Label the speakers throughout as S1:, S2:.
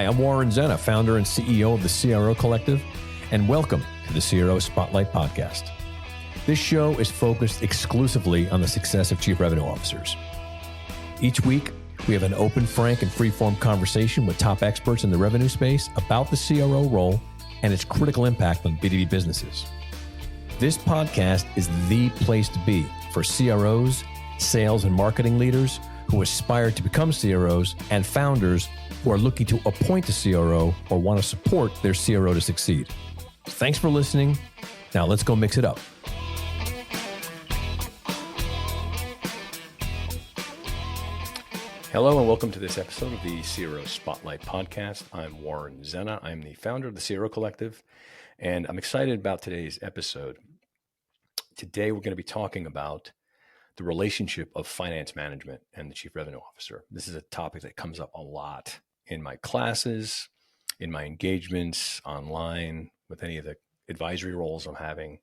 S1: Hi, I'm Warren Zenna, founder and CEO of the CRO Collective, and welcome to the CRO Spotlight podcast. This show is focused exclusively on the success of chief revenue officers. Each week, we have an open, frank, and free-form conversation with top experts in the revenue space about the CRO role and its critical impact on B2B businesses. This podcast is the place to be for CROs, sales and marketing leaders who aspire to become CROs, and founders who are looking to appoint a CRO or want to support their CRO to succeed. Thanks for listening. Now let's go mix it up. Hello and welcome to this episode of the CRO Spotlight podcast. I'm Warren Zenna. I'm the founder of the CRO Collective, and I'm excited about today's episode. Today we're going to be talking about the relationship of finance management and the chief revenue officer. This is a topic that comes up a lot in my classes, in my engagements online, with any of the advisory roles I'm having.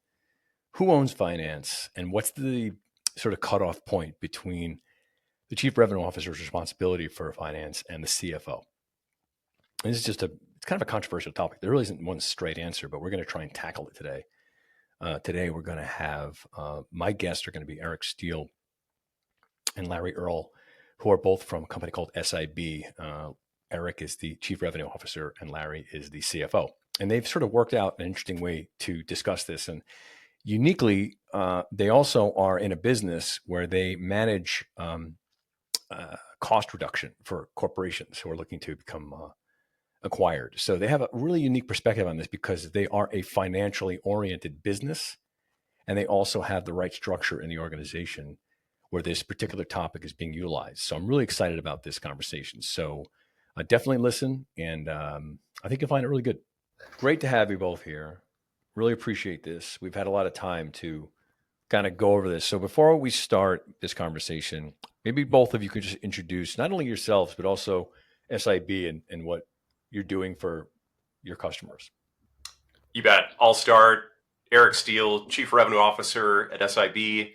S1: Who owns finance, and what's the sort of cutoff point between the chief revenue officer's responsibility for finance and the CFO? And this is it's kind of a controversial topic. There really isn't one straight answer, but we're going to try and tackle it today. Today, we're going to have, my guests are going to be Eric Steele and Larry Earl, who are both from a company called SIB. Eric is the chief revenue officer and Larry is the CFO. And they've sort of worked out an interesting way to discuss this. And uniquely, they also are in a business where they manage cost reduction for corporations who are looking to become acquired. So they have a really unique perspective on this because they are a financially oriented business, and they also have the right structure in the organization where this particular topic is being utilized. So I'm really excited about this conversation. So definitely listen, and I think you'll find it really good. Great to have you both here. Really appreciate this. We've had a lot of time to kind of go over this. So before we start this conversation, maybe both of you could just introduce not only yourselves, but also SIB and what you're doing for your customers.
S2: You bet. I'll start. Eric Steele, Chief Revenue Officer at SIB.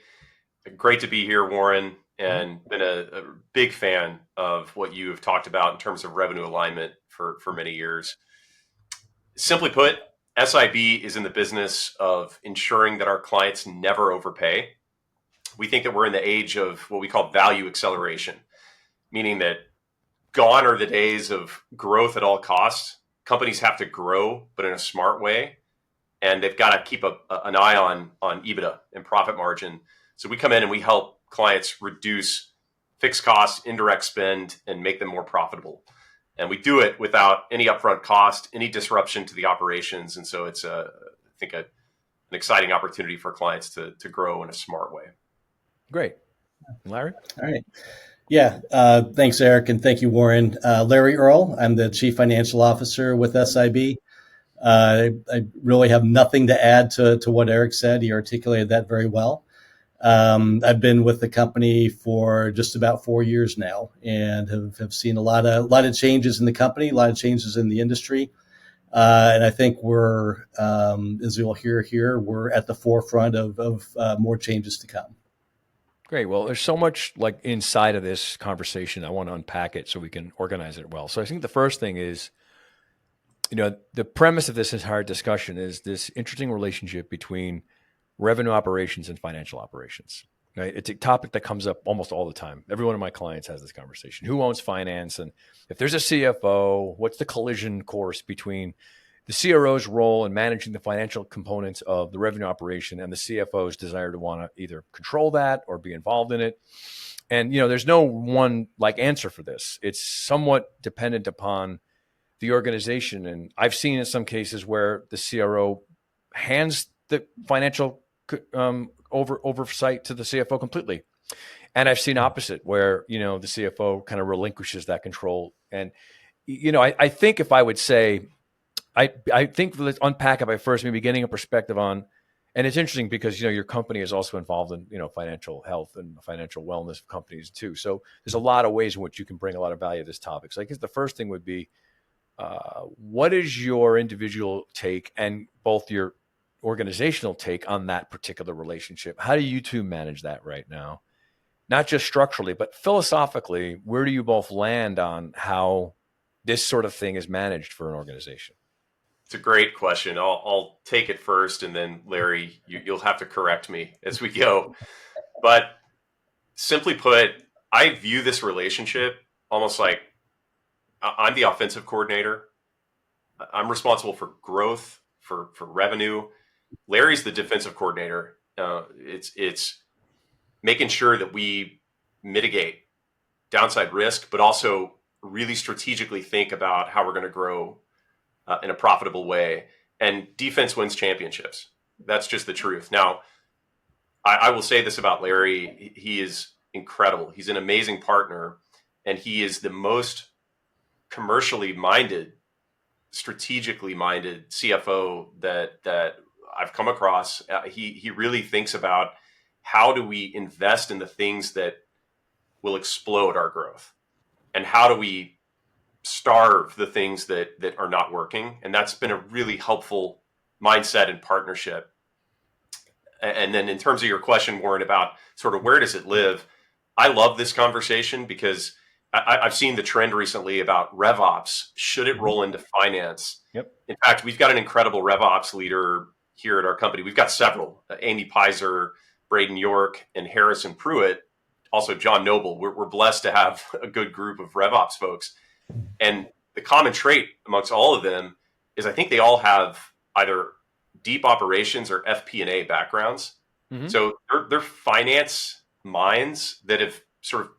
S2: Great to be here, Warren, and been a big fan of what you have talked about in terms of revenue alignment for many years. Simply put, SIB is in the business of ensuring that our clients never overpay. We think that we're in the age of what we call value acceleration, meaning that gone are the days of growth at all costs. Companies have to grow, but in a smart way. And they've got to keep an eye on EBITDA and profit margin. So we come in and we help clients reduce fixed costs, indirect spend, and make them more profitable. And we do it without any upfront cost, any disruption to the operations. And so it's, I think, an exciting opportunity for clients to grow in a smart way.
S1: Great. Larry?
S3: All right. Yeah. Thanks, Eric. And thank you, Warren. Larry Earl. I'm the Chief Financial Officer with SIB. I really have nothing to add to what Eric said. He articulated that very well. I've been with the company for just about 4 years now and have seen a lot of changes in the company, a lot of changes in the industry. And I think we're, as you'll hear here, we're at the forefront of more changes to come.
S1: Great. Well, there's so much like inside of this conversation. I want to unpack it so we can organize it well. So I think the first thing is, the premise of this entire discussion is this interesting relationship between revenue operations and financial operations. Right? It's a topic that comes up almost all the time. Every one of my clients has this conversation. Who owns finance? And if there's a CFO, what's the collision course between the CRO's role in managing the financial components of the revenue operation and the CFO's desire to want to either control that or be involved in it? And, there's no one answer for this. It's somewhat dependent upon the organization. And I've seen in some cases where the CRO hands the financial oversight to the CFO completely. And I've seen opposite where, the CFO kind of relinquishes that control. And, I think if I would say, I think let's unpack it by first maybe getting a perspective on, and it's interesting because, your company is also involved in, financial health and financial wellness of companies too. So there's a lot of ways in which you can bring a lot of value to this topic. So I guess the first thing would be, what is your individual take and both your organizational take on that particular relationship? How do you two manage that right now? Not just structurally, but philosophically, where do you both land on how this sort of thing is managed for an organization?
S2: It's a great question. I'll take it first, and then Larry, you'll have to correct me as we go. But simply put, I view this relationship almost like I'm the offensive coordinator. I'm responsible for growth, for revenue. Larry's the defensive coordinator. It's making sure that we mitigate downside risk, but also really strategically think about how we're going to grow in a profitable way. And defense wins championships. That's just the truth. Now, I will say this about Larry. He is incredible. He's an amazing partner, and he is the most commercially minded, strategically minded CFO that I've come across. He really thinks about how do we invest in the things that will explode our growth, and how do we starve the things that are not working. And that's been a really helpful mindset and partnership. And then in terms of your question, Warren, about sort of where does it live? I love this conversation because I've seen the trend recently about RevOps. Should it roll into finance?
S1: Yep.
S2: In fact, we've got an incredible RevOps leader here at our company. We've got several, Amy Pizer, Braden York, and Harrison Pruitt, also John Noble. We're blessed to have a good group of RevOps folks. And the common trait amongst all of them is I think they all have either deep operations or FP&A backgrounds. Mm-hmm. So they're finance minds that have sort of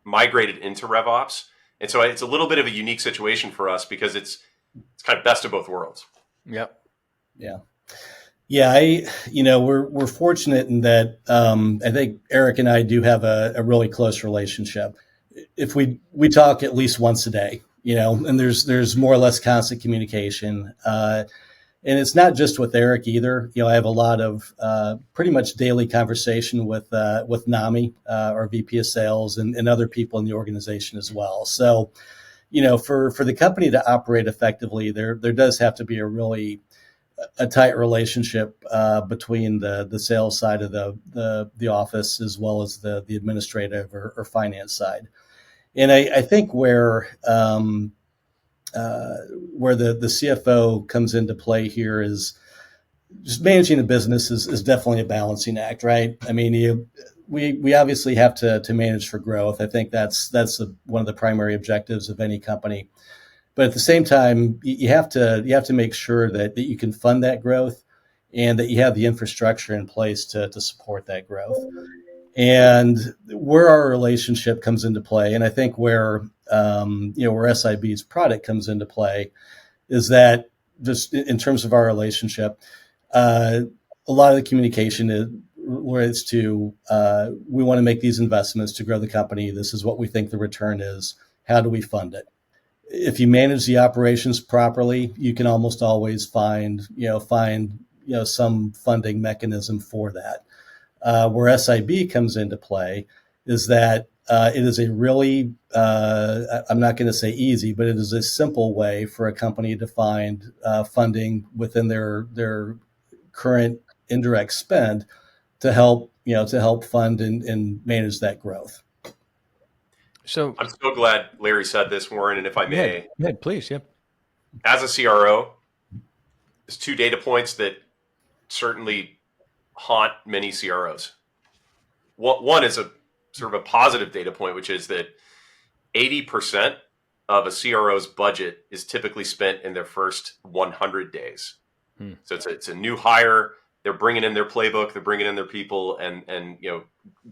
S2: migrated into RevOps. And so it's a little bit of a unique situation for us because it's kind of best of both worlds.
S1: Yep.
S3: Yeah. Yeah, we're fortunate in that I think Eric and I do have a really close relationship. If we talk at least once a day, and there's more or less constant communication. And it's not just with Eric either. I have a lot of pretty much daily conversation with Nami, our VP of Sales, and other people in the organization as well. So, for the company to operate effectively, there does have to be a tight relationship between the sales side of the office as well as the administrative or finance side. And I think where the CFO comes into play here is just managing the business is definitely a balancing act, right? I mean, we obviously have to manage for growth. I think that's one of the primary objectives of any company. But at the same time, you have to make sure that you can fund that growth and that you have the infrastructure in place to support that growth. And where our relationship comes into play, and I think where SIB's product comes into play, is that just in terms of our relationship, a lot of the communication relates to we want to make these investments to grow the company. This is what we think the return is. How do we fund it? If you manage the operations properly, you can almost always find some funding mechanism for that. Where SIB comes into play is that it is a really, I'm not going to say easy, but it is a simple way for a company to find funding within their current indirect spend to help fund and manage that growth.
S1: So
S2: I'm so glad Larry said this, Warren, and if I may,
S1: please, yep.
S2: As a CRO, there's two data points that certainly haunt many CROs. One is a sort of a positive data point, which is that 80% of a CRO's budget is typically spent in their first 100 days. So it's a new hire. They're bringing in their playbook. They're bringing in their people, and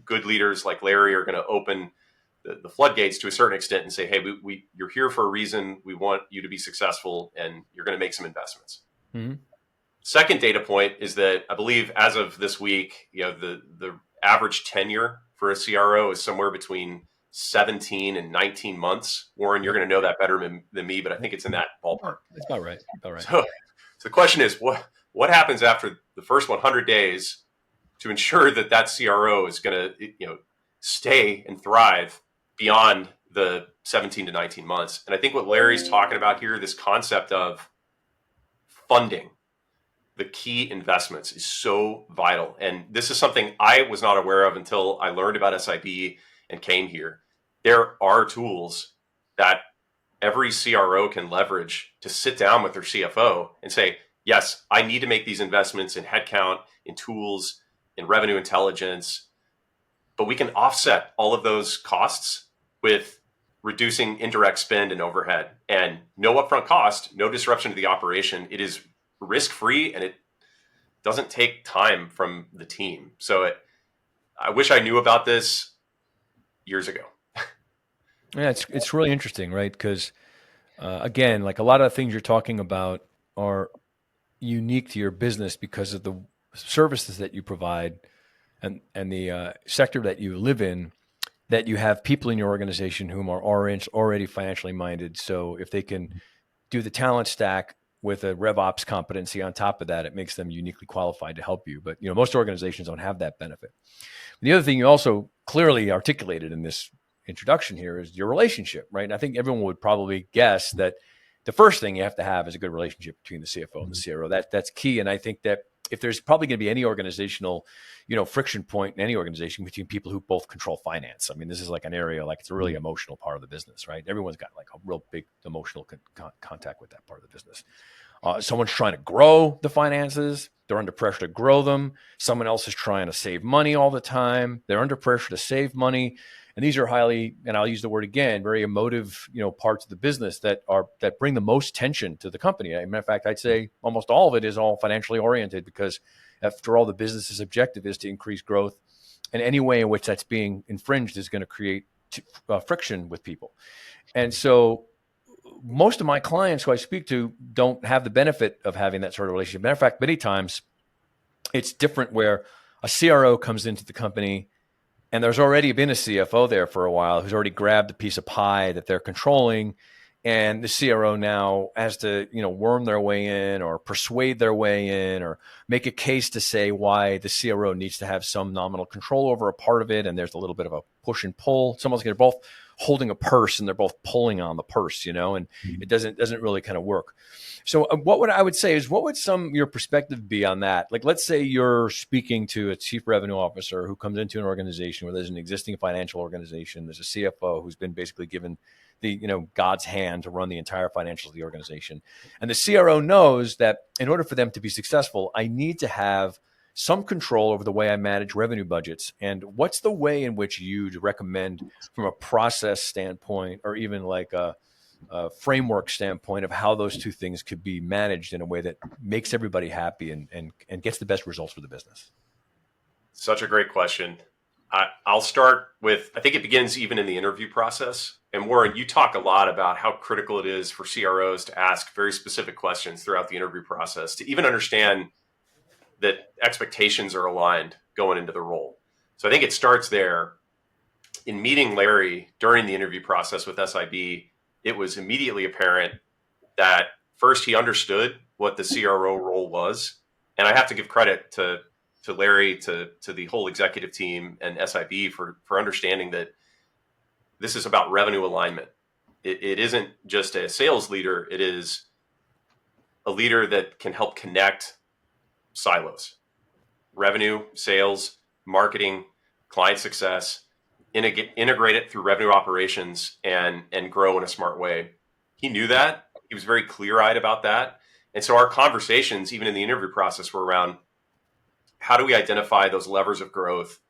S2: good leaders like Larry are going to open the floodgates to a certain extent and say, hey, you're here for a reason. We want you to be successful, and you're going to make some investments. Mm-hmm. Second data point is that I believe as of this week, the average tenure for a CRO is somewhere between 17 and 19 months. Warren, you're going to know that better than me, but I think it's in that ballpark.
S1: That's about right.
S2: So the question is, what happens after the first 100 days to ensure that CRO is going to stay and thrive beyond the 17 to 19 months? And I think what Larry's talking about here, this concept of funding the key investments, is so vital. And this is something I was not aware of until I learned about SIB and came here. There are tools that every CRO can leverage to sit down with their CFO and say, yes, I need to make these investments in headcount, in tools, in revenue intelligence, but we can offset all of those costs with reducing indirect spend and overhead, and no upfront cost, no disruption to the operation. It is risk-free, and it doesn't take time from the team. So I wish I knew about this years ago.
S1: Yeah, it's really interesting, right? Because again, like a lot of the things you're talking about are unique to your business because of the services that you provide and the sector that you live in, that you have people in your organization whom are already financially minded. So if they can do the talent stack with a RevOps competency on top of that, it makes them uniquely qualified to help you. But most organizations don't have that benefit. The other thing you also clearly articulated in this introduction here is your relationship, right? And I think everyone would probably guess that the first thing you have to have is a good relationship between the CFO and the CRO. That's key. And I think that if there's probably going to be any organizational, friction point in any organization between people who both control finance. I mean, this is like an area, like it's a really emotional part of the business, right? Everyone's got like a real big emotional contact with that part of the business. Someone's trying to grow the finances. They're under pressure to grow them. Someone else is trying to save money all the time. They're under pressure to save money. And these are highly, and I'll use the word again, very emotive, parts of the business that bring the most tension to the company. As a matter of fact, I'd say almost all of it is all financially oriented, because after all, the business's objective is to increase growth. And any way in which that's being infringed is going to create friction with people. And so most of my clients who I speak to don't have the benefit of having that sort of relationship. Matter of fact, many times it's different, where a CRO comes into the company and there's already been a CFO there for a while who's already grabbed a piece of pie that they're controlling. And the CRO now has to, worm their way in or persuade their way in or make a case to say why the CRO needs to have some nominal control over a part of it. And there's a little bit of a push and pull. They're both holding a purse and they're both pulling on the purse, and it doesn't really kind of work. So I would say is, what would your perspective be on that? Like, let's say you're speaking to a chief revenue officer who comes into an organization where there's an existing financial organization. There's a CFO who's been basically given the, God's hand to run the entire financials of the organization. And the CRO knows that in order for them to be successful, I need to have some control over the way I manage revenue budgets. And what's the way in which you'd recommend from a process standpoint, or even like a framework standpoint, of how those two things could be managed in a way that makes everybody happy and gets the best results for the business?
S2: Such a great question. I'll start with, I think it begins even in the interview process. And Warren, you talk a lot about how critical it is for CROs to ask very specific questions throughout the interview process to even understand that expectations are aligned going into the role. So I think it starts there. In meeting Larry during the interview process with SIB, it was immediately apparent that first, he understood what the CRO role was. And I have to give credit to Larry, to the whole executive team and SIB for understanding that this is about revenue alignment. It isn't just a sales leader. It is a leader that can help connect silos: revenue, sales, marketing, client success, integrate it through revenue operations and grow in a smart way. He knew that. He was very clear-eyed about that. And so our conversations, even in the interview process, were around, how do we identify those levers of growth,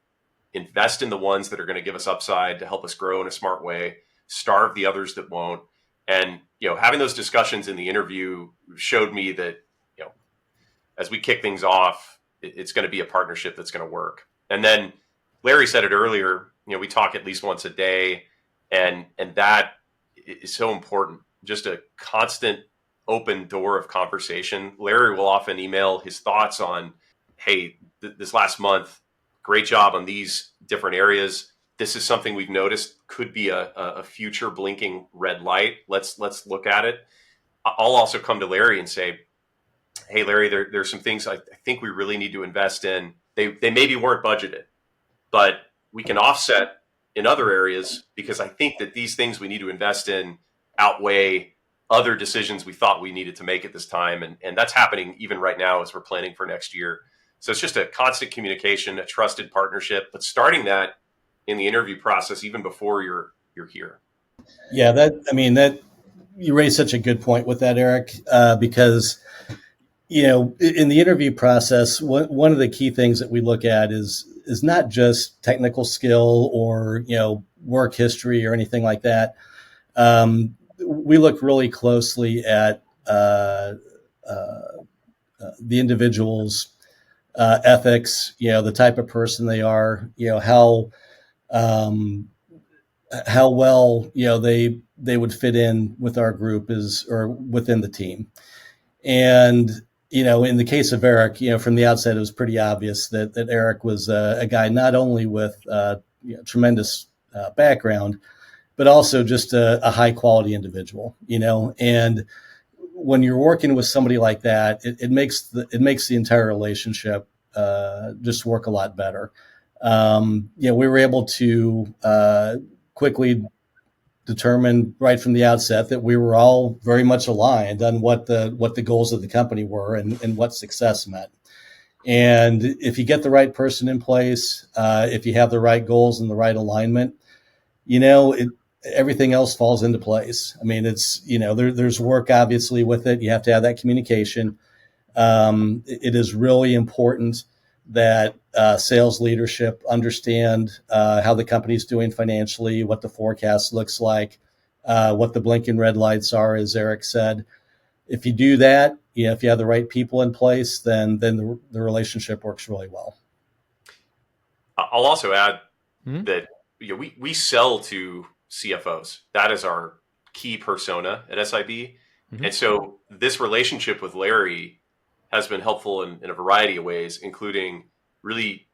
S2: invest in the ones that are going to give us upside to help us grow in a smart way, starve the others that won't. And, having those discussions in the interview showed me that, as we kick things off, it's going to be a partnership that's going to work. And then Larry said it earlier, we talk at least once a day, and that is so important. Just a constant open door of conversation. Larry will often email his thoughts on, hey, this last month, great job on these different areas. This is something we've noticed could be a future blinking red light. Let's look at it. I'll also come to Larry and say, hey, Larry, there's some things I think we really need to invest in. They maybe weren't budgeted, but we can offset in other areas, because I think that these things we need to invest in outweigh other decisions we thought we needed to make at this time. And that's happening even right now as we're planning for next year. So it's just a constant communication, a trusted partnership, but starting that in the interview process, even before you're here.
S3: Yeah, that you raised such a good point with that, Eric, because in the interview process, one of the key things that we look at is not just technical skill or work history or anything like that. We look really closely at the individual's ethics, the type of person they are, how well they would fit in with our group or within the team. And in the case of Eric, from the outset, it was pretty obvious that Eric was a guy not only with tremendous background, but also just a high quality individual. And when you're working with somebody like that, it makes the entire relationship just work a lot better. We were able to quickly determine right from the outset that we were all very much aligned on what the goals of the company were and what success meant. And if you get the right person in place, if you have the right goals and the right alignment, everything else falls into place. I mean, it's, there's work obviously with it. You have to have that communication. It is really important that sales leadership understand how the company's doing financially, what the forecast looks like, what the blinking red lights are, as Eric said. If you do that, if you have the right people in place, then the relationship works really well.
S2: I'll also add that we sell to CFOs. That is our key persona at SIB. Mm-hmm. And so this relationship with Larry has been helpful in a variety of ways, including really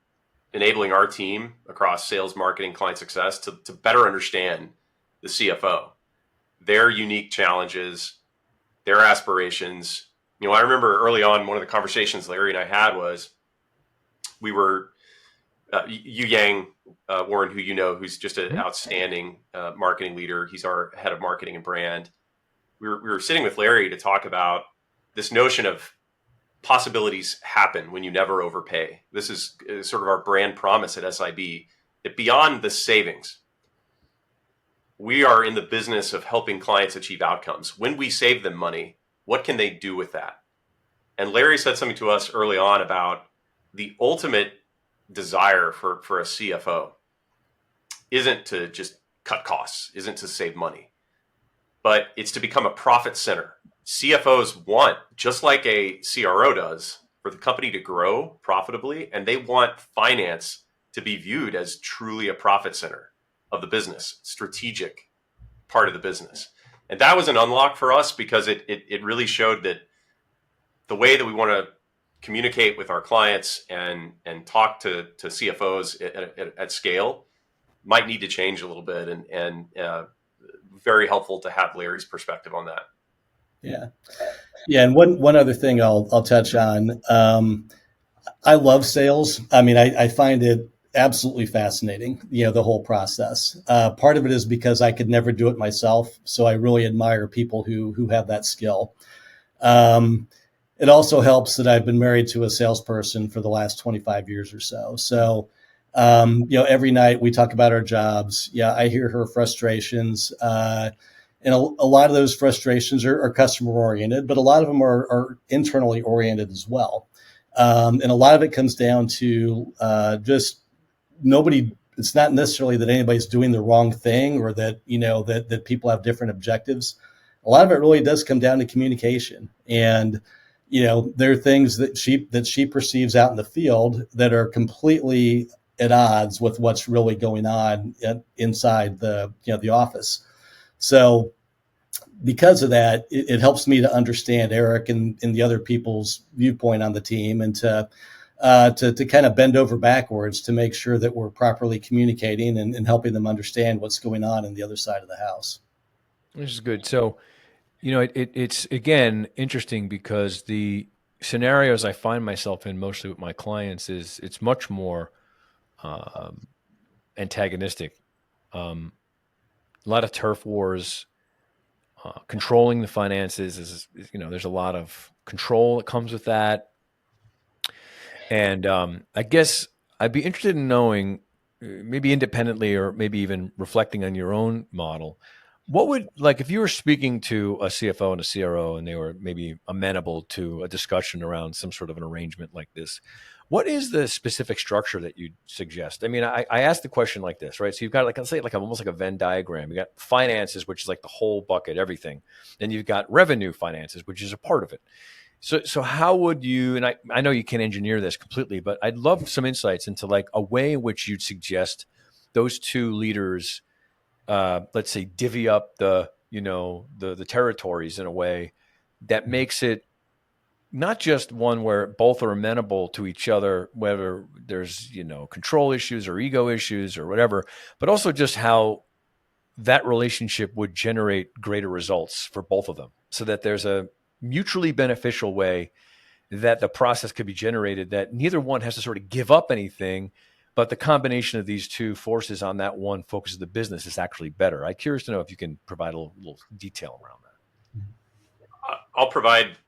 S2: enabling our team across sales, marketing, client success to better understand the CFO, their unique challenges, their aspirations. I remember early on, one of the conversations Larry and I had was we were, Yu Yang, Warren, who who's just an outstanding marketing leader. He's our head of marketing and brand. We were sitting with Larry to talk about this notion of possibilities happen when you never overpay. This is sort of our brand promise at SIB, that beyond the savings, we are in the business of helping clients achieve outcomes. When we save them money, what can they do with that? And Larry said something to us early on about the ultimate desire for a CFO isn't to just cut costs, isn't to save money, but it's to become a profit center. CFOs want, just like a CRO does, for the company to grow profitably, and they want finance to be viewed as truly a profit center of the business, strategic part of the business. And that was an unlock for us because it really showed that the way that we want to communicate with our clients and talk to CFOs at scale might need to change a little bit, and very helpful to have Larry's perspective on that.
S3: Yeah. And one other thing I'll touch on. I love sales. I mean, I find it absolutely fascinating, the whole process. Part of it is because I could never do it myself. So I really admire people who have that skill. It also helps that I've been married to a salesperson for the last 25 years or so. So, every night we talk about our jobs. Yeah, I hear her frustrations. And a lot of those frustrations are customer oriented, but a lot of them are internally oriented as well. And a lot of it comes down to just nobody. It's not necessarily that anybody's doing the wrong thing or that, that people have different objectives. A lot of it really does come down to communication. And, there are things that she perceives out in the field that are completely at odds with what's really going on inside the office. So because of that, it helps me to understand Eric and the other people's viewpoint on the team, and to kind of bend over backwards to make sure that we're properly communicating and helping them understand what's going on the other side of the house.
S1: Which is good. So, it's again interesting because the scenarios I find myself in mostly with my clients it's much more antagonistic. A lot of turf wars. Controlling the finances is there's a lot of control that comes with that. And I guess I'd be interested in knowing, maybe independently or maybe even reflecting on your own model, What would, like, if you were speaking to a CFO and a CRO and they were maybe amenable to a discussion around some sort of an arrangement like this, what is the specific structure that you'd suggest? I mean, I asked the question like this, right? So you've got, like, let's say, like almost like a Venn diagram. You got finances, which is like the whole bucket, everything. Then you've got revenue finances, which is a part of it. So how would you, and I know you can't engineer this completely, but I'd love some insights into like a way in which you'd suggest those two leaders, let's say, divvy up the territories in a way that makes it not just one where both are amenable to each other, whether there's control issues or ego issues or whatever, but also just how that relationship would generate greater results for both of them, so that there's a mutually beneficial way that the process could be generated, that neither one has to sort of give up anything, but the combination of these two forces on that one focus of the business is actually better. I'm curious to know if you can provide a little detail around that.
S2: I'll provide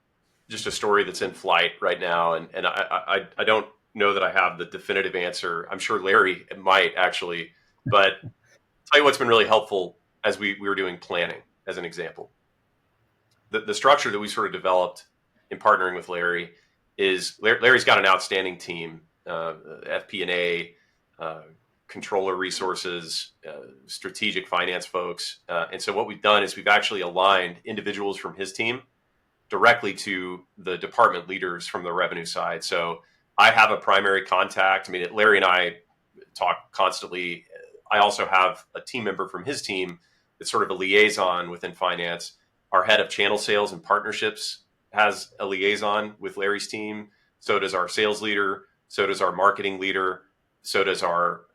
S2: just a story that's in flight right now, and I don't know that I have the definitive answer. I'm sure Larry might actually, but I'll tell you what's been really helpful as we were doing planning, as an example. The structure that we sort of developed in partnering with Larry is Larry's got an outstanding team, FP&A, controller resources, strategic finance folks. And so what we've done is we've actually aligned individuals from his team directly to the department leaders from the revenue side. So I have a primary contact. I mean, Larry and I talk constantly. I also have a team member from his team that's sort of a liaison within finance. Our head of channel sales and partnerships has a liaison with Larry's team. So does our sales leader. So does our marketing leader. So does our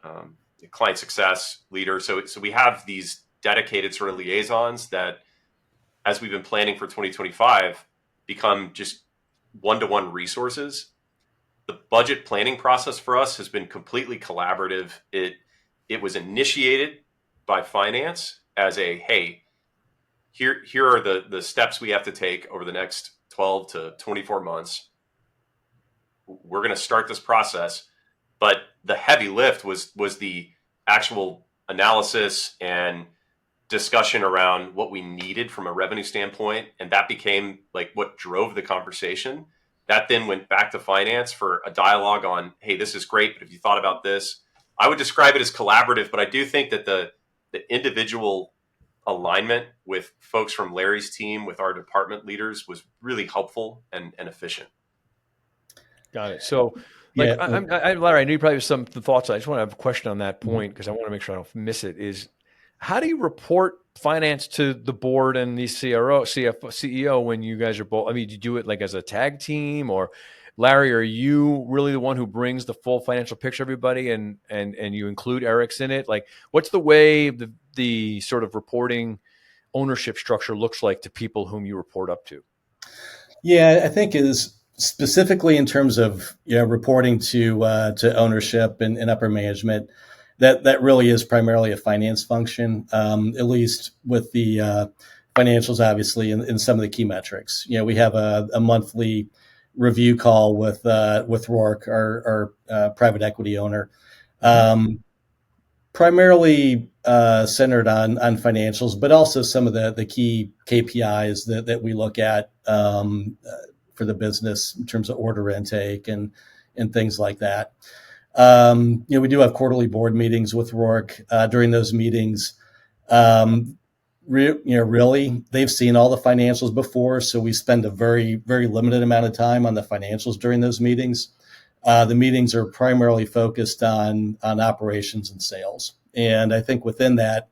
S2: client success leader. So we have these dedicated sort of liaisons that, as we've been planning for 2025, become just one-to-one resources. The budget planning process for us has been completely collaborative. It was initiated by finance as a, hey, here are the steps we have to take over the next 12 to 24 months. We're going to start this process. But the heavy lift was the actual analysis and discussion around what we needed from a revenue standpoint. And that became like what drove the conversation. That then went back to finance for a dialogue on, hey, this is great, but have you thought about this? I would describe it as collaborative, but I do think that the individual alignment with folks from Larry's team, with our department leaders, was really helpful and efficient.
S1: Got it. So,
S3: Yeah.
S1: Larry, I know you probably have some thoughts. I just want to have a question on that point because I want to make sure I don't miss it. Is how do you report finance to the board and the CRO, CFO, CEO when you guys are both? I mean, do you do it like as a tag team, or Larry, are you really the one who brings the full financial picture of everybody, and you include Eric's in it? Like, what's the way the sort of reporting ownership structure looks like to people whom you report up to?
S3: Yeah, I think is specifically in terms of reporting to ownership and upper management. That really is primarily a finance function, at least with the financials, obviously, in some of the key metrics. We have a monthly review call with Rourke, our private equity owner, primarily centered on financials, but also some of the key KPIs that we look at for the business in terms of order intake and things like that. We do have quarterly board meetings with Rourke. During those meetings, really, they've seen all the financials before, so we spend a very, very limited amount of time on the financials during those meetings. The meetings are primarily focused on operations and sales. And I think within that,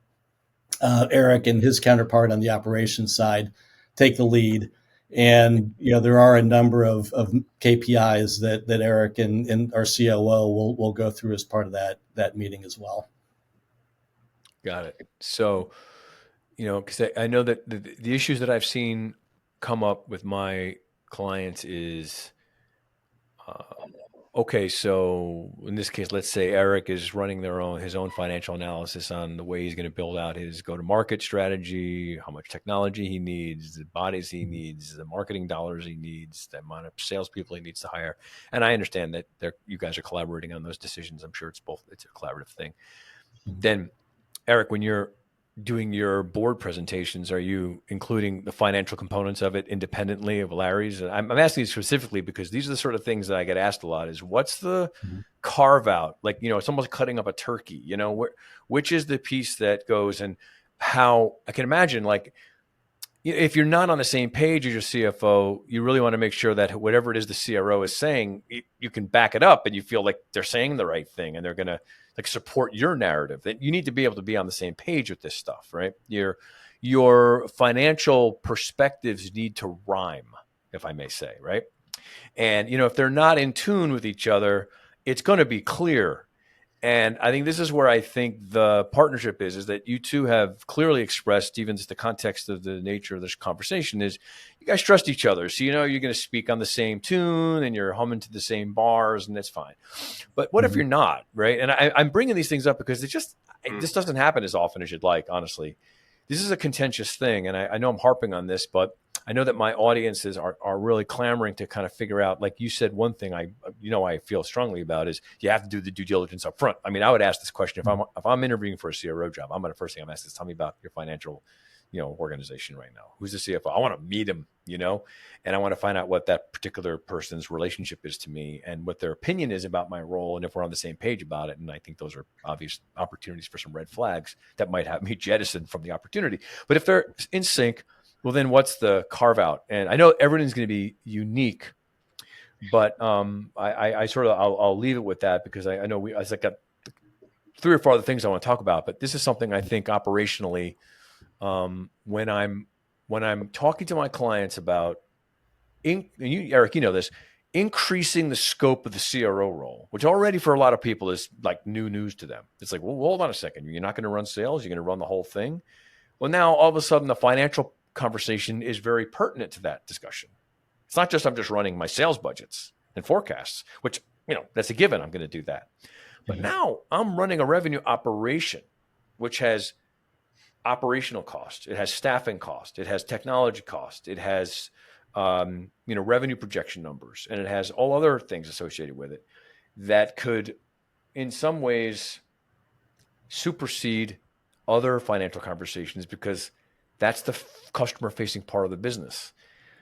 S3: Eric and his counterpart on the operations side take the lead. And there are a number of KPIs that Eric and our COO will go through as part of that meeting as well.
S1: Got it. So, because I know that the issues that I've seen come up with my clients is, okay, so in this case, let's say Eric is running his own financial analysis on the way he's going to build out his go-to-market strategy, how much technology he needs, the bodies he needs, the marketing dollars he needs, the amount of salespeople he needs to hire. And I understand that you guys are collaborating on those decisions. I'm sure it's a collaborative thing. Then, Eric, when you're doing your board presentations, are you including the financial components of it independently of Larry's? And I'm asking you specifically because these are the sort of things that I get asked a lot is what's the carve out? Like, it's almost cutting up a turkey, which is the piece that goes and how I can imagine, like, if you're not on the same page as your CFO, you really want to make sure that whatever it is the CRO is saying, you can back it up and you feel like they're saying the right thing and they're going to like support your narrative. That you need to be able to be on the same page with this stuff, right? Your financial perspectives need to rhyme, if I may say, right? And if they're not in tune with each other, it's going to be clear. And I think this is where I think the partnership is that you two have clearly expressed, even just the context of the nature of this conversation, is you guys trust each other. So, you're going to speak on the same tune and you're humming to the same bars and that's fine. But what if you're not, right? And I'm bringing these things up because this doesn't happen as often as you'd like, honestly. This is a contentious thing. And I know I'm harping on this, but I know that my audiences are really clamoring to kind of figure out, like you said, one thing I feel strongly about is you have to do the due diligence up front. I mean, I would ask this question if I'm interviewing for a CRO job, first thing I'm asking is tell me about your financial, organization right now. Who's the CFO? I want to meet him, and I want to find out what that particular person's relationship is to me and what their opinion is about my role. And if we're on the same page about it. And I think those are obvious opportunities for some red flags that might have me jettisoned from the opportunity. But if they're in sync, well, then what's the carve out? And I know everything's going to be unique, but I sort of, I'll leave it with that because I know I got 3 or 4 other things I want to talk about, but this is something I think operationally, when I'm talking to my clients about, and you, Eric, this, increasing the scope of the CRO role, which already for a lot of people is like new news to them. It's like, well, hold on a second. You're not going to run sales. You're going to run the whole thing. Well, now all of a sudden the financial conversation is very pertinent to that discussion. It's not just I'm just running my sales budgets and forecasts, which, that's a given. I'm going to do that. But now I'm running a revenue operation, which has operational cost. It has staffing cost. It has technology cost. It has, revenue projection numbers, and it has all other things associated with it that could, in some ways, supersede other financial conversations because that's the customer-facing part of the business.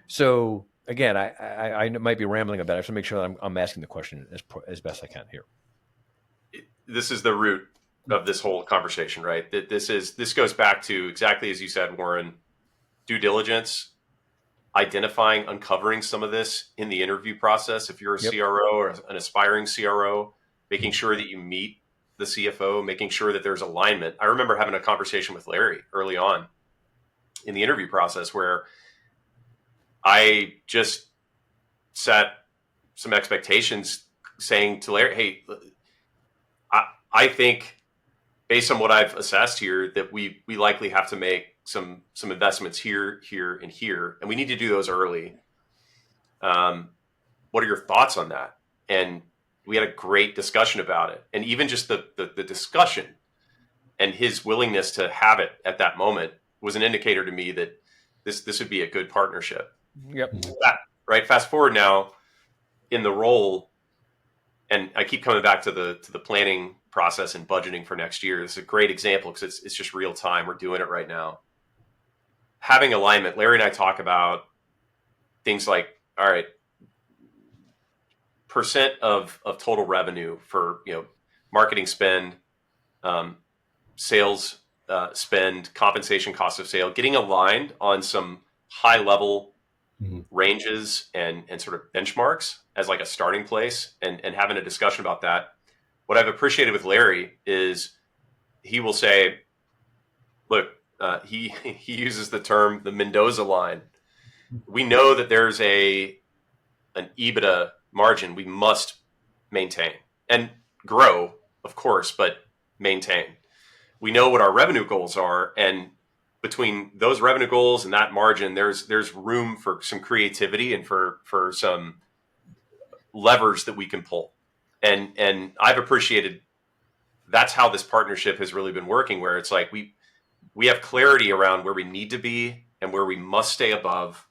S1: So again, I might be rambling about it. I have to make sure that I'm asking the question as best I can here.
S2: This is the root of this whole conversation, right? That this goes back to exactly as you said, Warren, due diligence, identifying, uncovering some of this in the interview process. If you're a CRO or an aspiring CRO, making sure that you meet the CFO, making sure that there's alignment. I remember having a conversation with Larry early on in the interview process where I just set some expectations saying to Larry, hey, I think based on what I've assessed here that we likely have to make some investments here, and here, and we need to do those early. What are your thoughts on that? And we had a great discussion about it. And even just the discussion and his willingness to have it at that moment was an indicator to me that this would be a good partnership.
S1: Yep.
S2: Right. Fast forward now in the role, and I keep coming back to the planning process and budgeting for next year. This is a great example because it's just real time. We're doing it right now. Having alignment, Larry and I talk about things like, all right, percent of total revenue for marketing spend, sales spend, compensation, cost of sale, getting aligned on some high level ranges and sort of benchmarks as like a starting place and having a discussion about that. What I've appreciated with Larry is he will say, look, he uses the term, the Mendoza line. We know that there's an EBITDA margin we must maintain and grow, of course, but maintain. We know what our revenue goals are, and between those revenue goals and that margin, there's room for some creativity and for some levers that we can pull. And I've appreciated that's how this partnership has really been working, where it's like we have clarity around where we need to be and where we must stay above.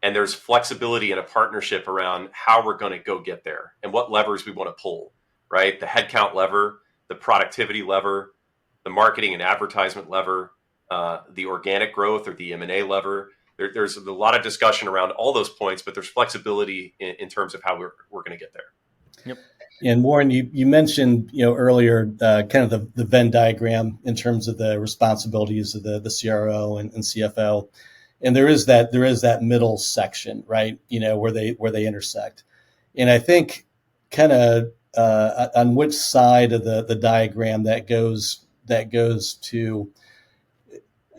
S2: And there's flexibility in a partnership around how we're going to go get there and what levers we want to pull, right? The headcount lever, the productivity lever, the marketing and advertisement lever, the organic growth or the M&A lever. There's a lot of discussion around all those points, but there's flexibility in terms of how we're going to get there.
S1: Yep.
S3: And Warren, you mentioned earlier kind of the Venn diagram in terms of the responsibilities of the CRO and CFO, and there is that middle section, right? Where they intersect, and I think kind of on which side of the diagram that goes to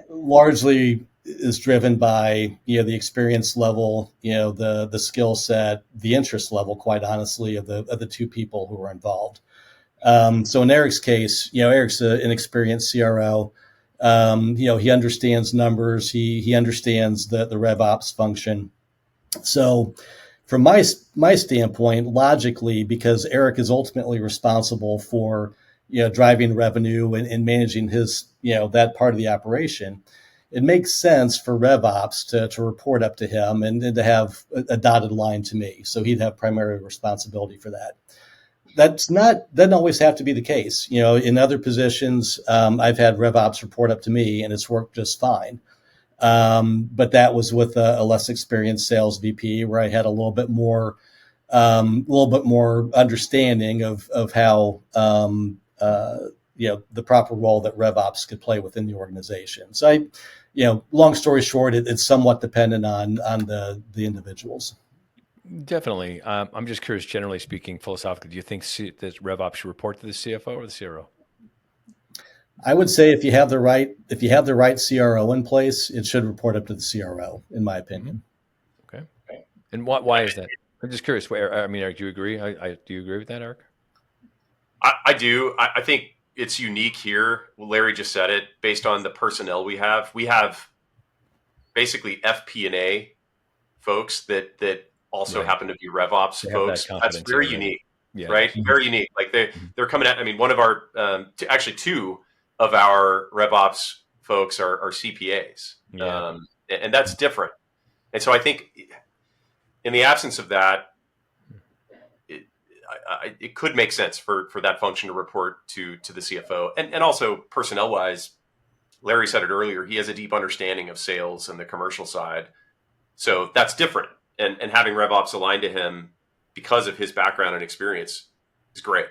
S3: largely is driven by the experience level, the skill set, the interest level, quite honestly, of the two people who are involved. So in Eric's case, Eric's an experienced CRO. He understands numbers. He understands the rev ops function. So from my standpoint, logically, because Eric is ultimately responsible for driving revenue and managing his that part of the operation, it makes sense for RevOps to report up to him and to have a dotted line to me. So he'd have primary responsibility for that. Doesn't always have to be the case. In other positions, I've had RevOps report up to me and it's worked just fine. But that was with a less experienced sales VP where I had a little bit more understanding of how the proper role that RevOps could play within the organization. So long story short, it's somewhat dependent on the individuals.
S1: Definitely. I'm just curious, generally speaking, philosophically, do you think that RevOps should report to the CFO or the CRO?
S3: I would say if you have the right CRO in place, it should report up to the CRO, in my opinion.
S1: Okay. And why is that? I'm just curious. Eric, do you agree? Do you agree with that, Eric?
S2: I do. I think it's unique here. Larry just said it. Based on the personnel we have basically FP&A folks that also happen to be RevOps folks. That's very unique, right? Mm-hmm. Very unique. Like they're coming at. I mean, one of our actually two of our RevOps folks are CPAs, and that's different. And so I think in the absence of that, it could make sense for that function to report to the CFO. And also personnel wise, Larry said it earlier, he has a deep understanding of sales and the commercial side. So that's different. And having RevOps aligned to him because of his background and experience is great.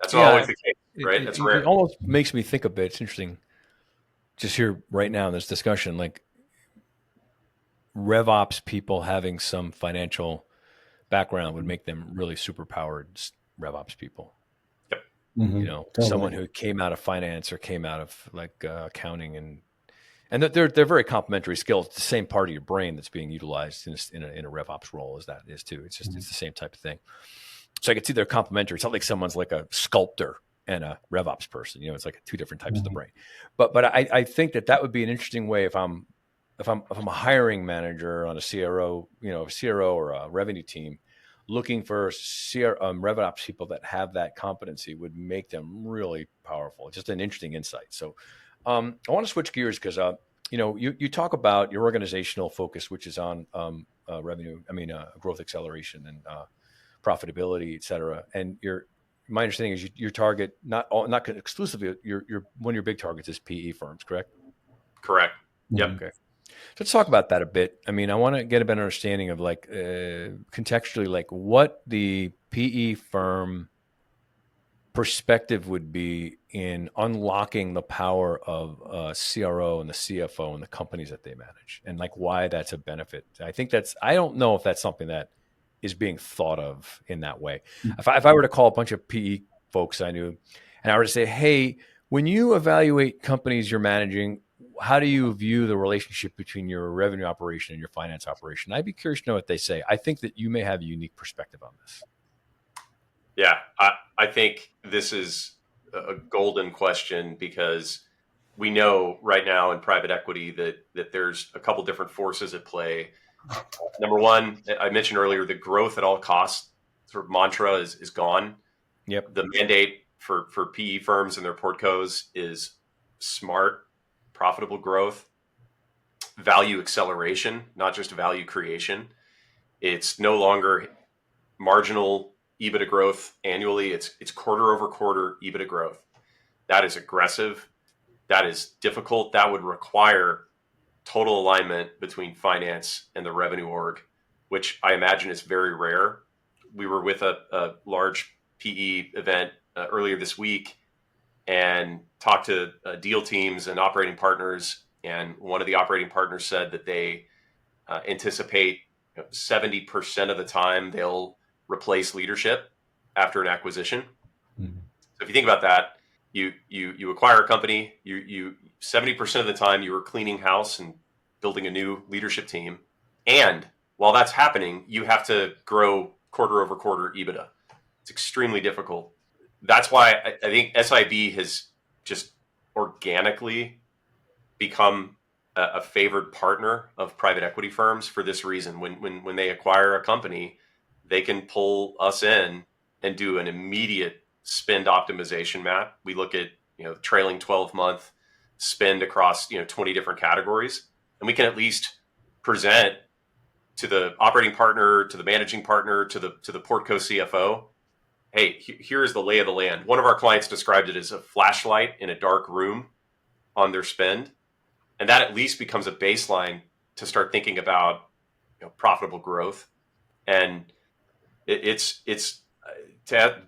S2: That's not always the case, right? That's rare.
S1: It almost makes me think a bit. It's interesting just here right now in this discussion, like RevOps people having some financial background would make them really superpowered RevOps people.
S2: Yep.
S3: Mm-hmm.
S1: Totally. Someone who came out of finance or came out of like accounting and they're very complementary skills. It's the same part of your brain that's being utilized in a RevOps role as that is too. It's just it's the same type of thing. So I could see they're complementary. It's not like someone's like a sculptor and a RevOps person. It's like two different types of the brain. But I think that would be an interesting way if I'm a hiring manager on a CRO, a CRO or a revenue team, looking for RevOps people that have that competency would make them really powerful. It's just an interesting insight. So I want to switch gears because you talk about your organizational focus, which is on revenue. Growth acceleration and profitability, et cetera. And my understanding is your target not exclusively your one of your big targets is PE firms, correct?
S2: Correct. Yep.
S1: Okay. So let's talk about that a bit. I want to get a better understanding of contextually, like what the PE firm perspective would be in unlocking the power of CRO and the CFO and the companies that they manage, and like why that's a benefit. I don't know if that's something that is being thought of in that way. If I were to call a bunch of PE folks I knew, and I were to say, hey, when you evaluate companies you're managing, how do you view the relationship between your revenue operation and your finance operation? I'd be curious to know what they say. I think that you may have a unique perspective on this.
S2: Yeah, I think this is a golden question because we know right now in private equity that there's a couple different forces at play. Number one, I mentioned earlier, the growth at all costs sort of mantra is gone.
S1: Yep.
S2: The mandate for PE firms and their portcos is smart, profitable growth, value acceleration, not just value creation. It's no longer marginal EBITDA growth annually. It's quarter over quarter EBITDA growth. That is aggressive. That is difficult. That would require total alignment between finance and the revenue org, which I imagine is very rare. We were with a large PE event earlier this week and talked to deal teams and operating partners. And one of the operating partners said that they anticipate 70% of the time they'll replace leadership after an acquisition. Mm-hmm. So if you think about that, you acquire a company, you 70% of the time you were cleaning house and building a new leadership team. And while that's happening, you have to grow quarter over quarter EBITDA. It's extremely difficult. That's why I think SIB has just organically become a favored partner of private equity firms for this reason. When they acquire a company, they can pull us in and do an immediate spend optimization map. We look at trailing 12-month spend across 20 different categories, and we can at least present to the operating partner, to the managing partner, to the portco CFO, hey, here's the lay of the land. One of our clients described it as a flashlight in a dark room on their spend. And that at least becomes a baseline to start thinking about profitable growth. And it's to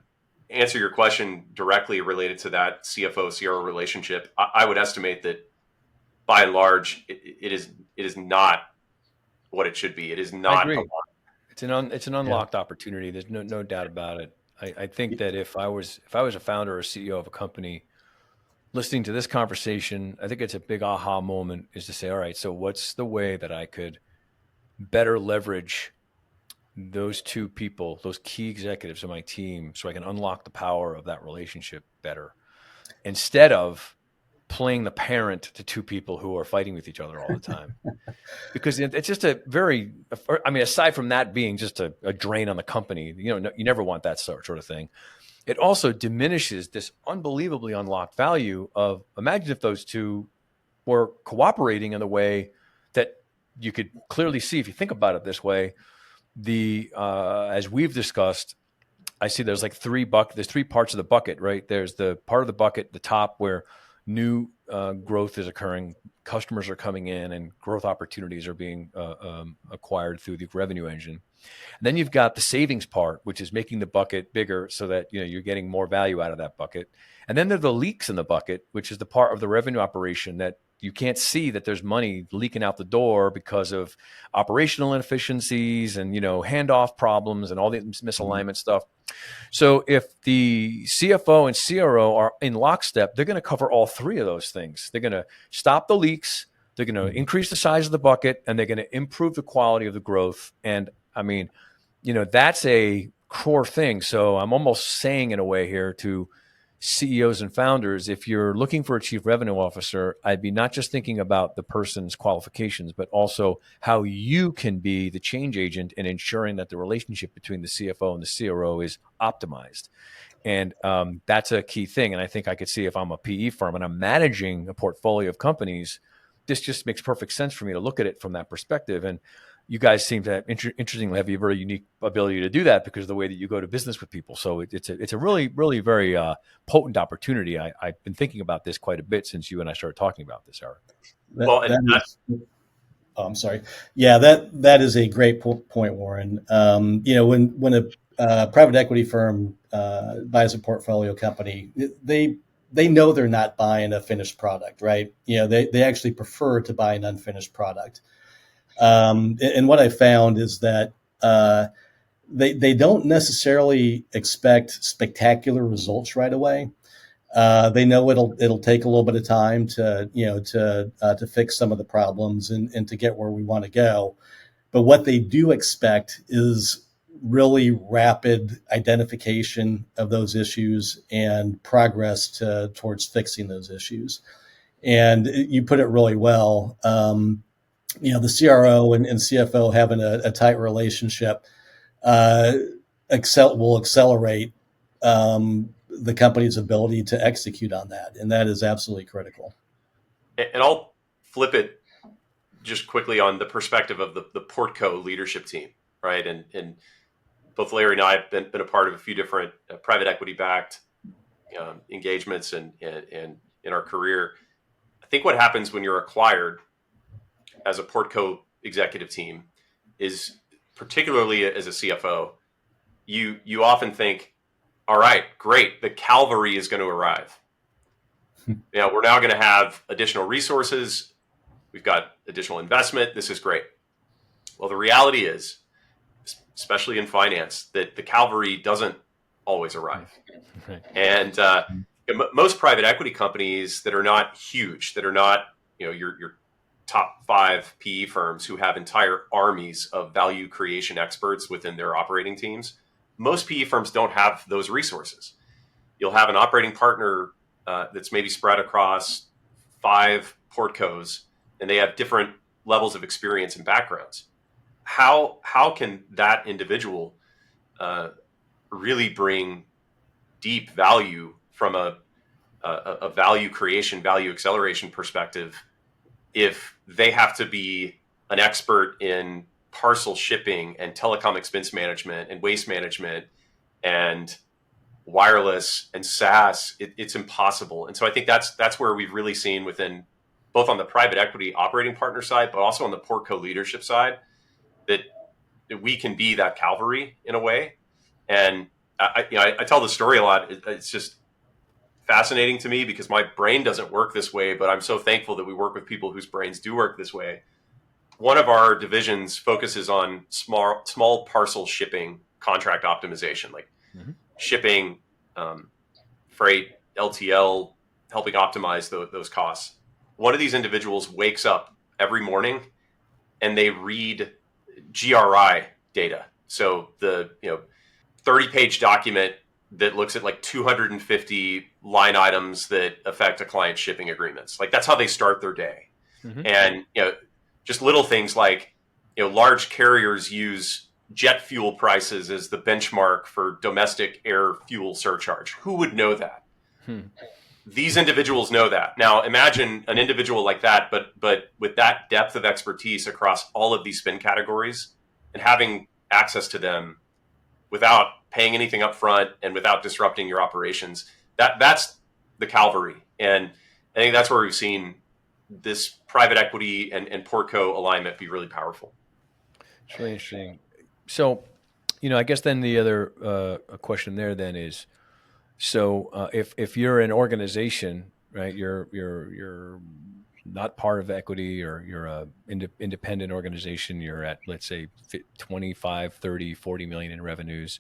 S2: answer your question directly related to that CFO-CRO relationship, I would estimate that by and large, it is not what it should be. It is not.
S1: I agree. It's an unlocked opportunity. There's no doubt about it. I think that if I was a founder or CEO of a company listening to this conversation, I think it's a big aha moment is to say, all right, so what's the way that I could better leverage those two people, those key executives of my team, so I can unlock the power of that relationship better instead of playing the parent to two people who are fighting with each other all the time. Because it's just aside from that being just a drain on the company, you never want that sort of thing. It also diminishes this unbelievably unlocked value of, imagine if those two were cooperating in the way that you could clearly see, if you think about it this way, as we've discussed, I see there's like there's three parts of the bucket, right? There's the part of the bucket, the top, where new growth is occurring, customers are coming in, and growth opportunities are being acquired through the revenue engine. And then you've got the savings part, which is making the bucket bigger so that you're getting more value out of that bucket. And then there are the leaks in the bucket, which is the part of the revenue operation that you can't see that there's money leaking out the door because of operational inefficiencies and handoff problems and all the misalignment stuff. So if the CFO and CRO are in lockstep, they're going to cover all three of those things. They're going to stop the leaks, they're going to increase the size of the bucket, and they're going to improve the quality of the growth. And that's a core thing. So I'm almost saying in a way here to CEOs and founders, if you're looking for a chief revenue officer, I'd be not just thinking about the person's qualifications, but also how you can be the change agent in ensuring that the relationship between the CFO and the CRO is optimized. And that's a key thing. And I think I could see if I'm a PE firm and I'm managing a portfolio of companies, this just makes perfect sense for me to look at it from that perspective. And you guys seem to have, interestingly, have a very unique ability to do that because of the way that you go to business with people. So it's a really, really very potent opportunity. I've been thinking about this quite a bit since you and I started talking about this, Eric.
S3: I'm sorry. Yeah, that is a great point, Warren. When a private equity firm buys a portfolio company, they know they're not buying a finished product, right? They actually prefer to buy an unfinished product. And what I found is that they don't necessarily expect spectacular results right away. They know it'll take a little bit of time to fix some of the problems and to get where we want to go. But what they do expect is really rapid identification of those issues and progress towards fixing those issues. And you put it really well. The CRO and CFO having a tight relationship will accelerate the company's ability to execute on that. And that is absolutely critical.
S2: And I'll flip it just quickly on the perspective of the portco leadership team, right? And both Larry and I have been a part of a few different private equity backed engagements and in our career. I think what happens when you're acquired as a Portco executive team is, particularly as a CFO, you often think, all right, great, the cavalry is going to arrive. We're now going to have additional resources. We've got additional investment. This is great. Well, the reality is, especially in finance, that the cavalry doesn't always arrive.
S1: Right.
S2: And most private equity companies that are not huge, that are not your top 5 PE firms who have entire armies of value creation experts within their operating teams, most PE firms don't have those resources. You'll have an operating partner that's maybe spread across 5 portcos, and they have different levels of experience and backgrounds. How can that individual really bring deep value from a value creation, value acceleration perspective if they have to be an expert in parcel shipping and telecom expense management and waste management and wireless and SaaS? It's impossible. And so I think that's where we've really seen within both on the private equity operating partner side, but also on the Portco leadership side, that we can be that cavalry in a way. And I tell the story a lot. It's just fascinating to me because my brain doesn't work this way, but I'm so thankful that we work with people whose brains do work this way. One of our divisions focuses on small parcel shipping contract optimization, like shipping, freight, LTL, helping optimize those costs. One of these individuals wakes up every morning and they read GRI data. So the 30-page document that looks at like 250 line items that affect a client's shipping agreements. Like that's how they start their day. And just little things like large carriers use jet fuel prices as the benchmark for domestic air fuel surcharge. Who would know that? These individuals know that. Now imagine an individual like that, but with that depth of expertise across all of these spend categories and having access to them without paying anything up front and without disrupting your operations. That's the cavalry. And I think that's where we've seen this private equity and Portco alignment be really powerful.
S1: It's really interesting. So, I guess then the other question there then is, so if you're an organization, right, you're not part of equity, or you're a independent organization, you're at, let's say, 25, 30, 40 million in revenues,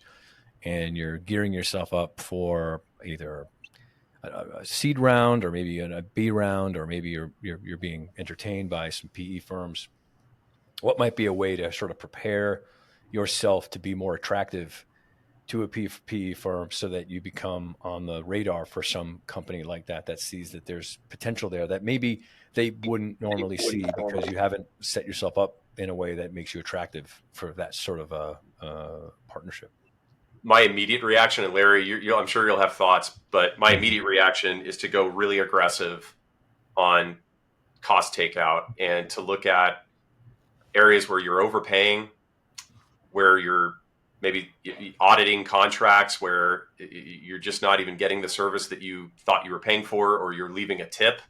S1: and you're gearing yourself up for either a seed round or maybe a B round, or maybe you're being entertained by some PE firms. What might be a way to sort of prepare yourself to be more attractive to a PE firm so that you become on the radar for some company like that sees that there's potential there that maybe they wouldn't normally see because you haven't set yourself up in a way that makes you attractive for that sort of a partnership?
S2: My immediate reaction, and Larry, I'm sure you'll have thoughts, but my immediate reaction is to go really aggressive on cost takeout and to look at areas where you're overpaying, where you're maybe auditing contracts where you're just not even getting the service that you thought you were paying for, or you're leaving a tip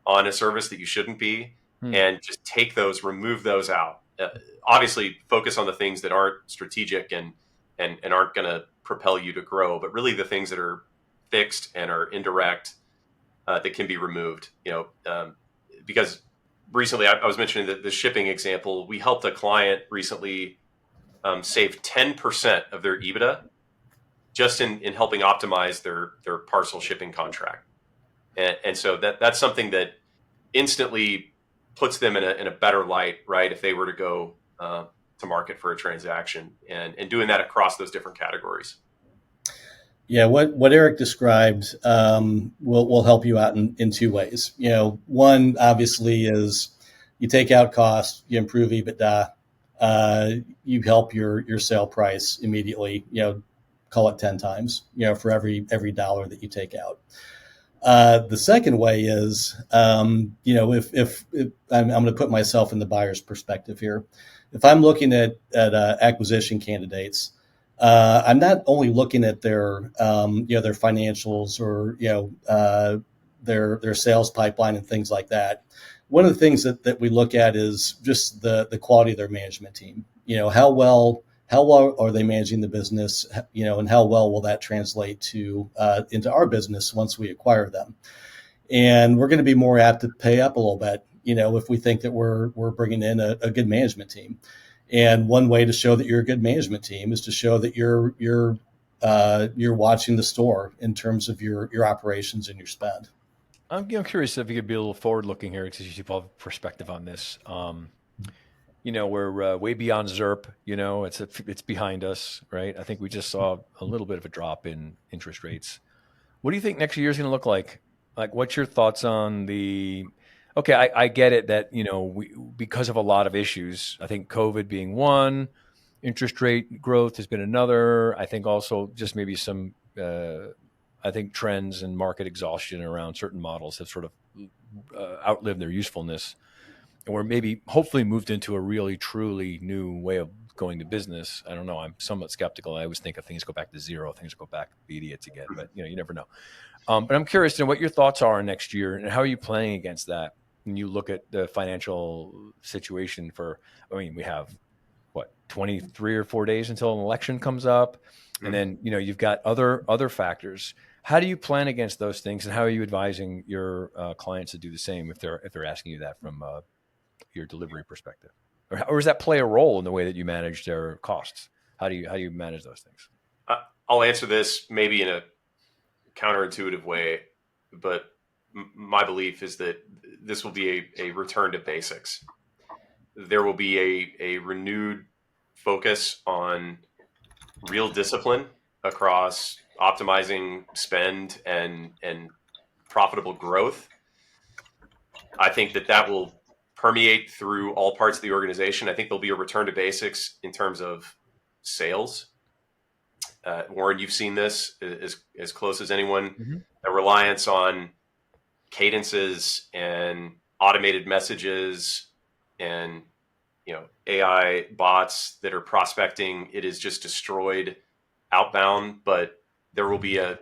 S2: on a service that you shouldn't be, and just take those, remove those out. Obviously, focus on the things that aren't strategic and aren't going to propel you to grow, but really the things that are fixed and are indirect that can be removed. Because recently I was mentioning the shipping example. We helped a client recently save 10% of their EBITDA just in helping optimize their parcel shipping contract. And so that's something that instantly puts them in a better light, right? If they were to go to market for a transaction, and doing that across those different categories.
S3: Yeah, what Eric described will help you out in 2 ways. One obviously is you take out costs, you improve EBITDA, you help your sale price immediately. Call it 10 times. For every dollar that you take out. The second way is, if I'm going to put myself in the buyer's perspective here. If I'm looking at acquisition candidates, I'm not only looking at their financials or their sales pipeline and things like that. One of the things that we look at is just the quality of their management team. How well are they managing the business? And how well will that translate into our business once we acquire them? And we're going to be more apt to pay up a little bit, if we think that we're bringing in a good management team. And one way to show that you're a good management team is to show that you're watching the store in terms of your operations and your spend.
S1: I'm curious if you could be a little forward-looking here, because you have perspective on this. We're way beyond ZERP. It's behind us, right? I think we just saw a little bit of a drop in interest rates. What do you think next year is going to look like? Like, what's your thoughts on the? Okay, I get it that because of a lot of issues. I think COVID being one, interest rate growth has been another. I think also just maybe some. I think trends and market exhaustion around certain models have sort of outlived their usefulness, and we're maybe hopefully moved into a really truly new way of going to business. I don't know. I'm somewhat skeptical. I always think if things go back to zero, things go back to be idiots again. But you never know. But I'm curious what your thoughts are next year, and how are you planning against that when you look at the financial situation we have 23 or 4 days until an election comes up, and then you've got other factors. How do you plan against those things, and how are you advising your clients to do the same if they're asking you that from your delivery perspective, or does that play a role in the way that you manage their costs? How do you manage those things?
S2: I'll answer this maybe in a counterintuitive way, but my belief is that this will be a return to basics. There will be a renewed focus on real discipline across optimizing spend and profitable growth. I think that will permeate through all parts of the organization. I think there'll be a return to basics in terms of sales. Warren, you've seen this as close as anyone.
S1: Mm-hmm.
S2: A reliance on cadences and automated messages and AI bots that are prospecting. It has just destroyed outbound, but there will be a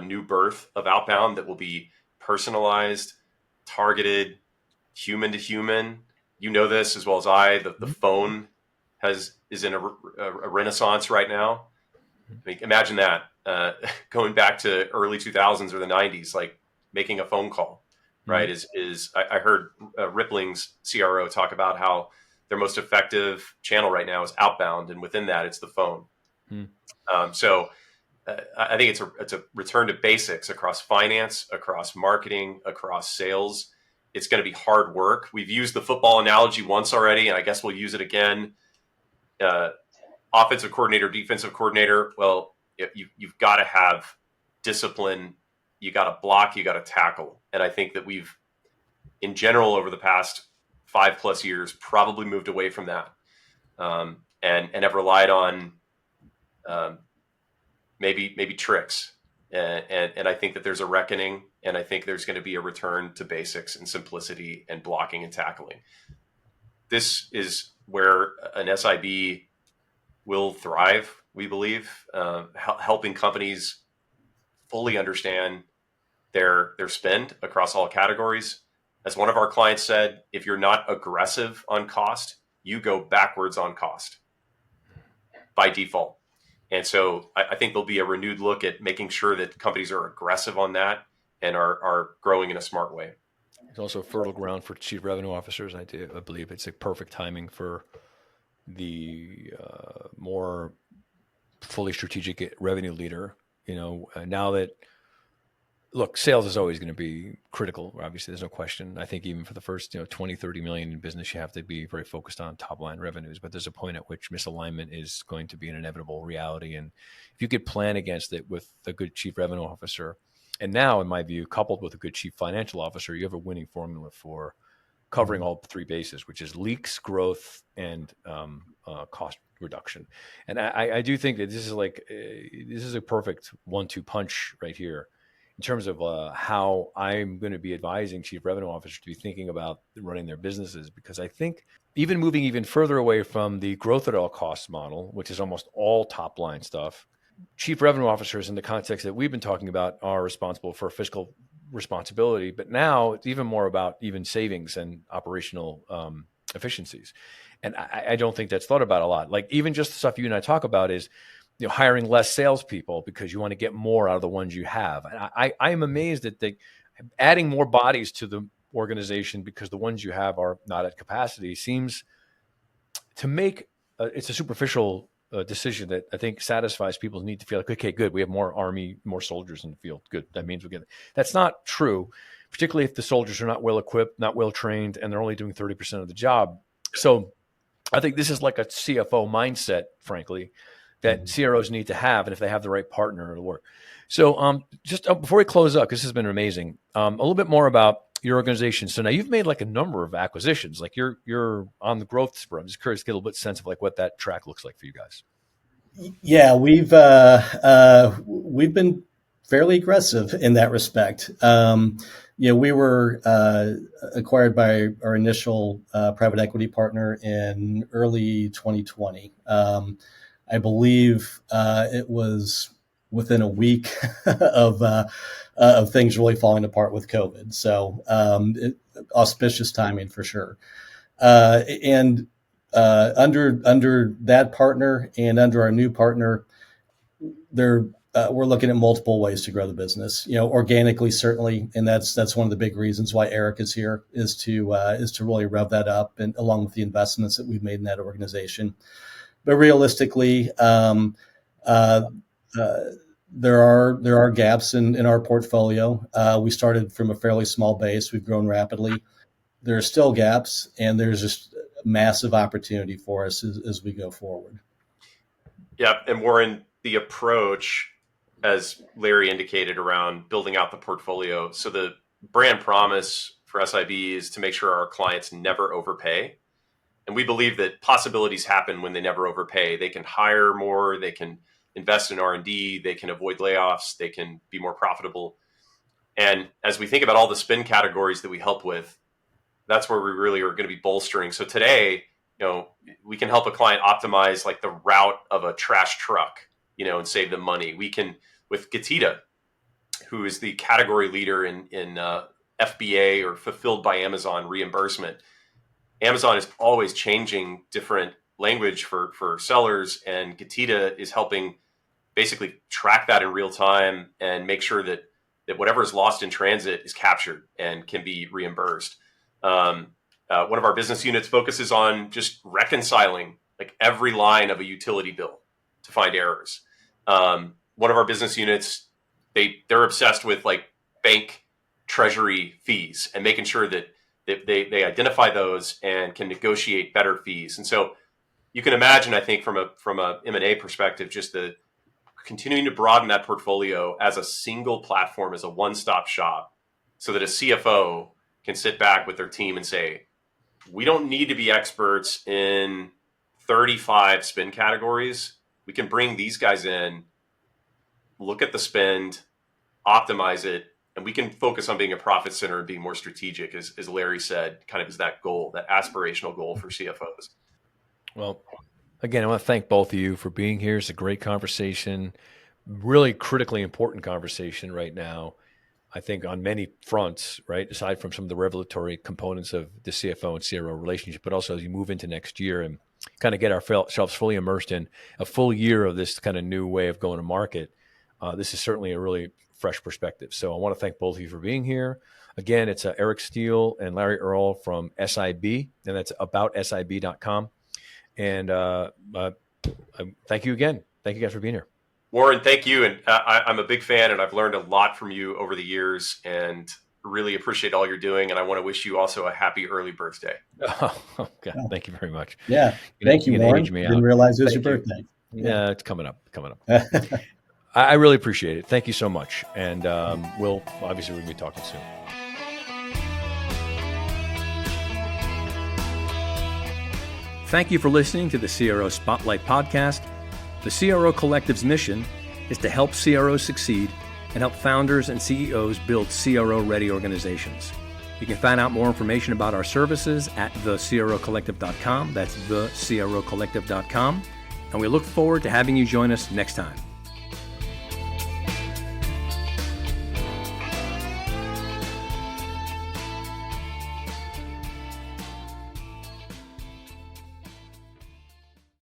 S2: new birth of outbound that will be personalized, targeted, human to human. You know this as well as I. The phone is in a renaissance right now. I mean, imagine that going back to early 2000s or the 90s, like making a phone call, right? I heard Rippling's CRO talk about how their most effective channel right now is outbound, and within that, it's the phone. So I think it's a return to basics across finance, across marketing, across sales. It's going to be hard work. We've used the football analogy once already, and I guess we'll use it again. Offensive coordinator, defensive coordinator. Well, you've got to have discipline. You got to block. You got to tackle. And I think that we've, in general, over the past 5+ years, probably moved away from that, and have relied on maybe tricks. And I think that there's a reckoning, and I think there's going to be a return to basics and simplicity and blocking and tackling. This is where an SIB will thrive, we believe, helping companies fully understand their spend across all categories. As one of our clients said, if you're not aggressive on cost, you go backwards on cost by default. And so I think there'll be a renewed look at making sure that companies are aggressive on that and are growing in a smart way.
S1: It's also fertile ground for chief revenue officers. I believe it's a perfect timing for the more fully strategic revenue leader. Now that, look, sales is always going to be critical. Obviously, there's no question. I think even for the first 20, 30 million in business, you have to be very focused on top line revenues. But there's a point at which misalignment is going to be an inevitable reality. And if you could plan against it with a good chief revenue officer, and now, in my view, coupled with a good chief financial officer, you have a winning formula for covering all three bases, which is leaks, growth, and cost reduction. And I do think that this is a perfect 1-2 punch right here in terms of how I'm going to be advising chief revenue officers to be thinking about running their businesses, because I think even moving even further away from the growth at all costs model, which is almost all top line stuff, chief revenue officers in the context that we've been talking about are responsible for fiscal responsibility. But now it's even more about even savings and operational efficiencies. And I don't think that's thought about a lot. Like even just the stuff you and I talk about is, hiring less salespeople because you want to get more out of the ones you have. And I am amazed that adding more bodies to the organization because the ones you have are not at capacity seems to make it's a superficial decision that I think satisfies people's need to feel like, okay, good, we have more army, more soldiers in the field. Good, that means we get it. That's not true, particularly if the soldiers are not well equipped, not well trained, and they're only doing 30% of the job. So I think this is like a CFO mindset, frankly, that CROs need to have, and if they have the right partner, it'll work. So just before we close up, because this has been amazing, a little bit more about your organization. So now you've made like a number of acquisitions, like you're on the growth spur. I'm just curious to get a little bit sense of like what that track looks like for you guys.
S3: Yeah, we've been fairly aggressive in that respect. We were acquired by our initial private equity partner in early 2020. I believe it was within a week of things really falling apart with COVID. So auspicious timing for sure. And under that partner and under our new partner, we're looking at multiple ways to grow the business. Organically, certainly, and that's one of the big reasons why Eric is here is to really rev that up, and along with the investments that we've made in that organization. But realistically, there are gaps in our portfolio. We started from a fairly small base. We've grown rapidly. There are still gaps, and there's just massive opportunity for us as we go forward.
S2: Yeah, and Warren, the approach, as Larry indicated, around building out the portfolio. So the brand promise for SIB is to make sure our clients never overpay. And we believe that possibilities happen when they never overpay. They can hire more, they can invest in R&D, they can avoid layoffs, they can be more profitable. And as we think about all the spend categories that we help with, that's where we really are going to be bolstering. So today, we can help a client optimize like the route of a trash truck, and save them money. We can, with Getita, who is the category leader in FBA or fulfilled by Amazon reimbursement. Amazon is always changing different language for sellers, and Getita is helping basically track that in real time and make sure that whatever is lost in transit is captured and can be reimbursed. One of our business units focuses on just reconciling like every line of a utility bill to find errors. One of our business units, they're obsessed with like bank treasury fees and making sure that they identify those and can negotiate better fees. And so you can imagine, I think, from a M&A perspective, just the continuing to broaden that portfolio as a single platform, as a one-stop shop, so that a CFO can sit back with their team and say, we don't need to be experts in 35 spend categories. We can bring these guys in, look at the spend, optimize it, and we can focus on being a profit center and being more strategic, as Larry said, kind of is that goal, that aspirational goal for CFOs.
S1: Well, again, I want to thank both of you for being here. It's a great conversation, really critically important conversation right now, I think, on many fronts, right? Aside from some of the regulatory components of the CFO and CRO relationship, but also as you move into next year and kind of get ourselves fully immersed in a full year of this kind of new way of going to market. This is certainly a really fresh perspective. So I want to thank both of you for being here. Again, it's Eric Steele and Larry Earl from SIB, and that's aboutsib.com. And thank you again. Thank you guys for being here.
S2: Warren, thank you. And I'm a big fan, and I've learned a lot from you over the years and really appreciate all you're doing. And I want to wish you also a happy early birthday.
S1: Oh, okay. Thank you very much.
S3: Yeah. Thank you, Warren. Didn't realize it was your birthday.
S1: Yeah, it's coming up. I really appreciate it. Thank you so much. And we're going to be talking soon. Thank you for listening to the CRO Spotlight podcast. The CRO Collective's mission is to help CROs succeed and help founders and CEOs build CRO-ready organizations. You can find out more information about our services at thecrocollective.com. That's thecrocollective.com. And we look forward to having you join us next time.